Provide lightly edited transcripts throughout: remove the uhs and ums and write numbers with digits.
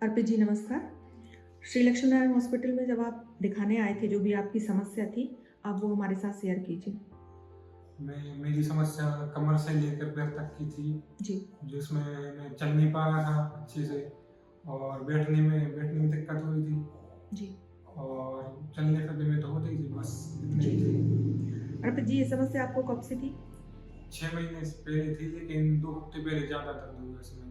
अर्पित जी नमस्कार। श्री लक्ष्मीनारायण हॉस्पिटल में जब आप दिखाने आए थे, जो भी आपकी समस्या थी, आप वो हमारे साथ शेयर कीजिए। मेरी समस्या कमर से लेकर पैर तक की थी, जी, जिसमें मैं चल नहीं पा रहा था अच्छे से और बैठने में दिक्कत हुई थी जी, और चलने-फिरने में तो होती ही थी, बस इतनी जी। ही थी। अर्पित जी, ये समस्या आपको कब से थी? 6 महीने से पहले थी, लेकिन 2 हफ्ते पहले ज़्यादा दर्द हुआ इसमें।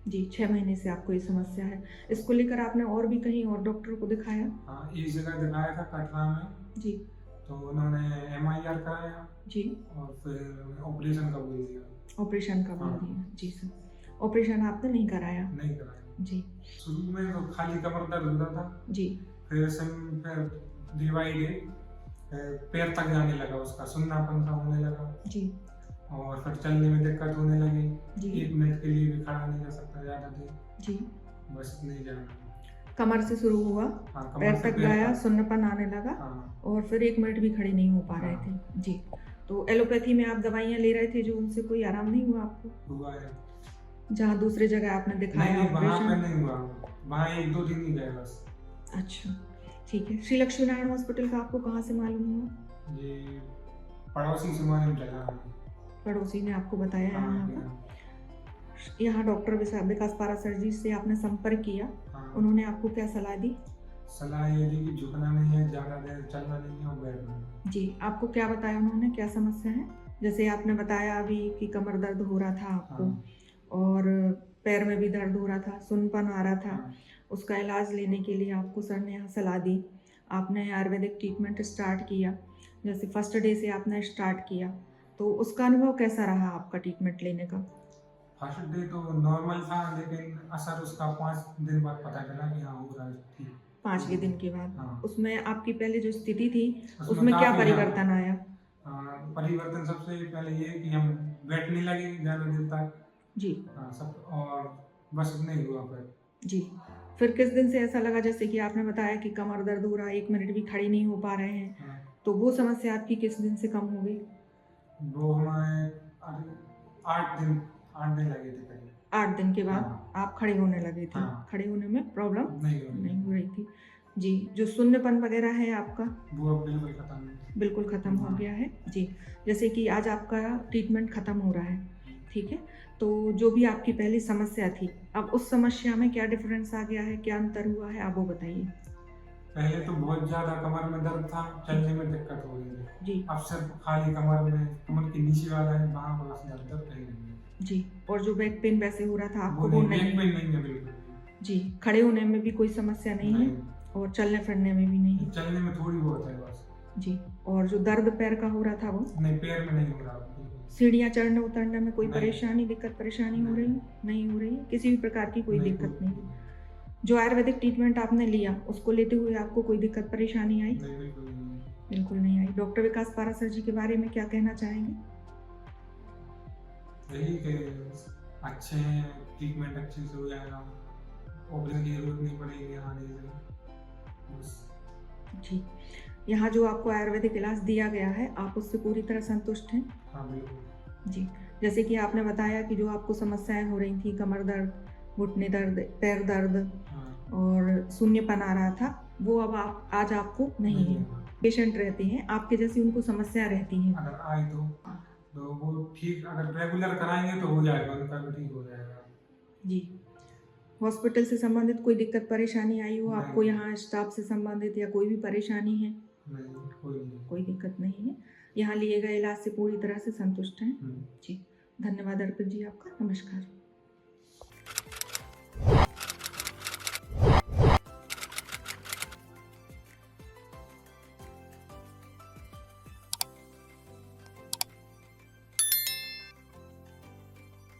जी, 6 महीने से आपको ये समस्या है। इसको लेकर आपने और भी कहीं और डॉक्टर को दिखाया? हाँ, एक जगह दिखाया था कटरा में, जी, तो उन्होंने एमआईआर कराया जी। और फिर ऑपरेशन का बोल दिया। ऑपरेशन का बोल हाँ, दिया। जी सर। ऑपरेशन आपने नहीं कराया? नहीं कराया। जी, शुरू में तो खाली कमर दर्द होता था, जी, फिर डे बाय डे पैर तक जाने लगा, उसका सुन्नापन सा होने लगा जी, और फिर चलने में दिक्कत होने लगी। जी, 1 मिनट के लिए भी खड़ा नहीं रह सकता ज़्यादा देर, जी। बस इतनी ही जाना। कमर से शुरू हुआ, हाँ, पैर कमर से तक पैर गया, तक। सुन्नपन आने लगा हाँ, और फिर 1 मिनट भी खड़े नहीं हो पा रहे थे। हाँ, जी, तो एलोपैथी में आप दवाइयाँ ले रहे थे, जो उनसे कोई आराम नहीं हुआ आपको? हुआ है। जहाँ दूसरी जगह आपने नहीं, दिखाया नहीं, वहाँ पे ऑपरेशन? नहीं हुआ, वहाँ 1-2 दिन ही गए बस। अच्छा, ठीक है। श्री लक्ष्मीनारायण हॉस्पिटल का आपको कहाँ से मालूम हुआ? ये पड़ोसी से मालूम चला हमें। पड़ोसी ने आपको बताया हाँ, यहाँ कि का? हाँ, यहाँ डॉक्टर विकास पारासर जी से आपने संपर्क किया, हाँ। उन्होंने आपको क्या सलाह दी? सलाह ये दी कि झुकना नहीं है, ज़्यादा देर चलना नहीं है और बैठना है। जी, आपको क्या बताया उन्होंने, क्या समस्या है? जैसे आपने बताया अभी कि कमर दर्द हो रहा था आपको हाँ, और पैर में भी दर्द हो रहा था, सुन्नपन आ रहा था। हाँ, उसका इलाज लेने के लिए आपको सर ने यहाँ सलाह दी। आपने आयुर्वेदिक ट्रीटमेंट स्टार्ट किया। जैसे फर्स्ट डे से आपने स्टार्ट किया, तो उसका अनुभव कैसा रहा आपका ट्रीटमेंट लेने का? फर्स्ट डे तो नॉर्मल था, लेकिन असर उसका 5 दिन बाद पता चला कि हाँ, हो रहा है ठीक। 5वें दिन के बाद। हाँ, उसमें आपकी पहले जो स्थिति थी, उसमें उसमें क्या काफ़ी ज़्यादा परिवर्तन आया? परिवर्तन सबसे पहले ये है कि हम बैठने लगे ज़्यादा देर तक। जी, हाँ, सब और बस इतना ही हुआ फिर। जी। फिर किस दिन से ऐसा लगा, जैसे कि आपने बताया कि कमर दर्द हो रहा है, 1 मिनट भी खड़े नहीं हो पा रहे हैं, हाँ, तो वो समस्या आपकी किस दिन से कम हो गई? वो हमारे अरे 8 दिन लगे थे करीब। 8 दिन के बाद हाँ, आप खड़े होने लगे थे। हाँ, खड़े होने में प्रॉब्लम नहीं हो नहीं हो रही। रही थी। जी, जो शून्यपन वगैरह है आपका, वो अब बिल्कुल खत्म है। बिल्कुल ख़त्म हो हाँ, गया है। जी, जैसे कि आज आपका ट्रीटमेंट ख़त्म हो रहा है, ठीक है? तो जो भी आपकी पहली समस्या थी, अब उस समस्या में क्या डिफ़रेंस आ गया है, क्या अंतर हुआ है, आप वो बताइए? पहले तो बहुत ज़्यादा कमर में दर्द था, चलने में दिक्कत हो रही थी। जी, अब सिर्फ खाली कमर के नीचे वाला है, वहाँ बस दर्द कहीं नहीं है। जी। और जो बैक पेन वैसे हो रहा था वो आपको, वो नहीं, नहीं बैक है? पेन नहीं है बिल्कुल भी। जी, खड़े होने में भी कोई समस्या नहीं है नहीं, और चलने-फिरने में भी नहीं है? चलने में थोड़ी बहुत है बस। जी, और जो दर्द पैर का हो रहा था वो? नहीं, पैर में नहीं हो रहा बिल्कुल। सीढ़ियाँ चढ़ने-उतरने में कोई नहीं, परेशानी, दिक्कत परेशानी हो रही नहीं, है? नहीं हो रही है, किसी भी प्रकार की कोई नहीं, दिक्कत नहीं है। जो आयुर्वेदिक ट्रीटमेंट आपने लिया, उसको लेते हुए आपको कोई दिक्कत परेशानी आई? नहीं, बिल्कुल नहीं। बिल्कुल नहीं आई। डॉक्टर विकास पारासर जी के बारे में क्या कहना चाहेंगे? यही कि अच्छे हैं, ट्रीटमेंट अच्छे से हो जाएगा, ऑपरेशन की ज़रूरत नहीं पड़ेगी आने से, बस। जी, यहाँ जो आपको आयुर्वेदिक इलाज दिया गया है, आप उससे पूरी तरह संतुष्ट हैं? हाँ, बिल्कुल। जी, जैसे कि आपने बताया कि जो आपको समस्याएँ हो रही थी, कमर दर्द, घुटने दर्द, पैर दर्द हाँ, और शून्यपन आ रहा था, वो अब आप आज आपको नहीं नहीं है। होगा। पेशेंट रहते हैं, आपके जैसी उनको समस्या रहती हैं। अगर आए तो वो ठीक, अगर रेगुलर कराएँगे तो हो जाएगा, उनका भी ठीक हो जाएगा। जी, हॉस्पिटल से संबंधित कोई दिक्कत परेशानी आई हो आपको, नहीं, यहाँ स्टाफ से संबंधित या कोई भी परेशानी है? नहीं, कोई नहीं। कोई दिक्कत नहीं है। यहाँ लिए गए इलाज से पूरी तरह से संतुष्ट हैं। हुँ। जी, धन्यवाद अर्पित जी आपका। नमस्कार।